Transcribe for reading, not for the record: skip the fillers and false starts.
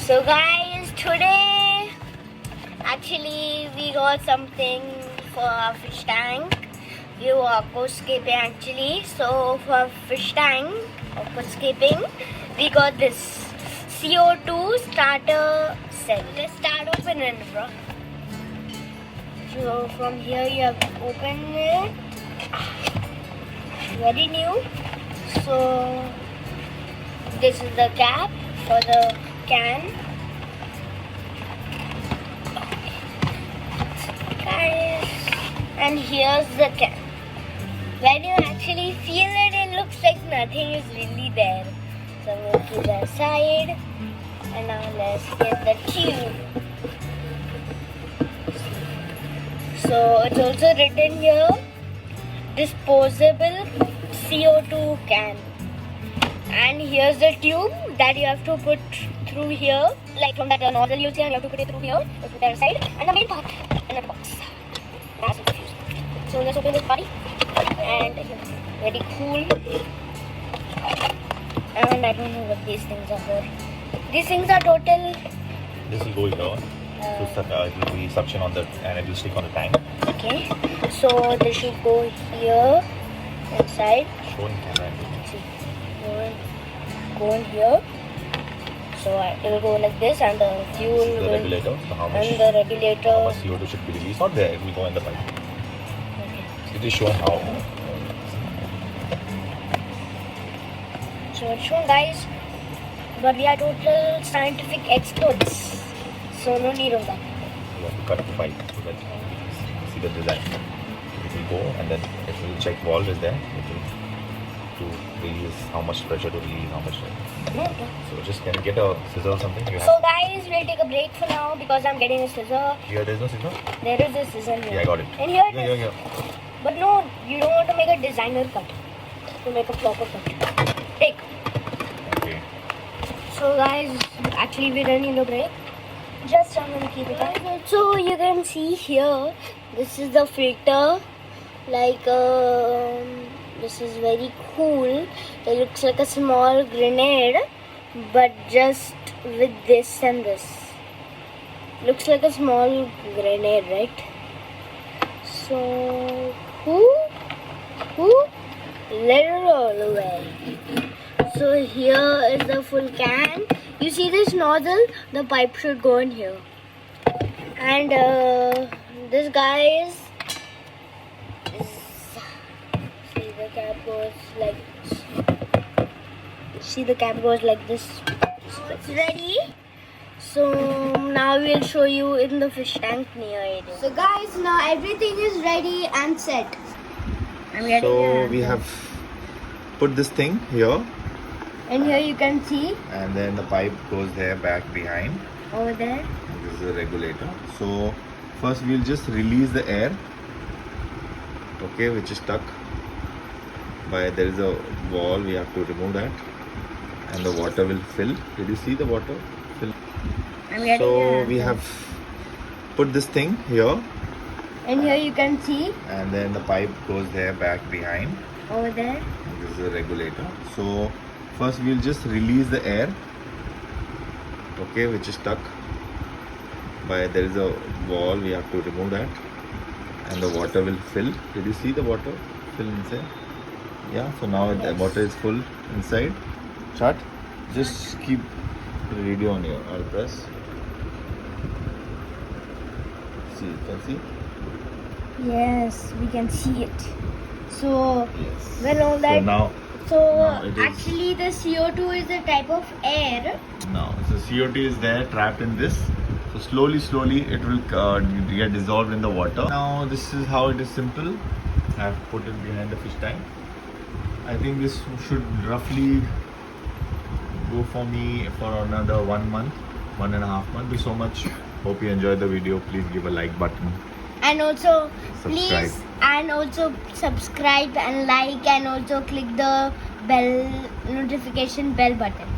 So guys, today actually we got something for our fish tank. We were aquascaping actually. So for fish tank, aquascaping, we got this CO2 starter set. Let's start opening it, bro. So from here you have to open it. Very new. So this is the cap for the can. Guys, and here's the can. When you actually feel it, it looks like nothing is really there. So I'm going to the side, and now let's get the tube. So it's also written here, disposable CO2 can. And here's the tube that you have to put through here, like from that nozzle you see, and you have to put it through here, put the other side, and the main part in the box. That's confusing. So let's open this body, and very cool. And I don't know what these things are for. These things are total. This will go here. So it will be suction on the, and it will stick on the tank. Okay. So this should go here inside. Showing camera. See, go in here. So it will go like this, and the fuel The will. regulator. So how much? And the regulator. How much CO2 should be released? Not there. It will go in the pipe. Okay. It is shown how. So it's shown, guys. But we are total scientific experts. So no need of that. You have to cut the pipe so that you see the design. It will go, and then it will check valve is there. It will to release how much pressure to release, how much. Okay. So just can you get a scissor or something? You have. So guys, we'll take a break for now because I'm getting a scissor. Here there is no scissor. There is a scissor here. Yeah, I got it. And here it Yeah, is. yeah. But no, you don't want to make a designer cut. To make a proper cut. Take. Okay. So guys, actually we don't need a break. Just I'm gonna keep it up. So you can see here, this is the filter. Like this is very cool. It looks like a small grenade, but just with this and this. Looks like a small grenade, right? So let it roll away. So here is the full can. You see this nozzle? The pipe should go in here. And this guy see the cap goes like this. See the cap goes like this. So it's ready. So now we'll show you in the fish tank near it. So guys, now everything is ready and set. I'm getting So we have put this thing here, and here you can see and then the pipe goes there back behind. over there. This is the regulator. So first we'll just release the air, okay, which is stuck by, there is a wall, we have to remove that, and the water will fill. Did you see the water fill? I'm getting So we have put this thing here, and here you can see and then the pipe goes there back behind. over there. This is the regulator. So first we'll just release the air, okay, which is stuck by, there is a wall, we have to remove that, and the water will fill. Did you see the water fill inside? Yeah, so now the water is full inside. Start. Just keep the radio on here. I'll press. See, you can see? Yes, we can see it. So Yes. when all that. now it is- actually the CO2 is a type of air. Now, so CO2 is there trapped in this. So slowly it will get dissolved in the water. Now this is how it is simple. I have put it behind the fish tank. I think this should roughly go for me for another 1 month, 1.5 months. Thank you so much. Hope you enjoyed the video. Please give a like button. And also Subscribe. please and also subscribe and like, and also click the bell notification bell button.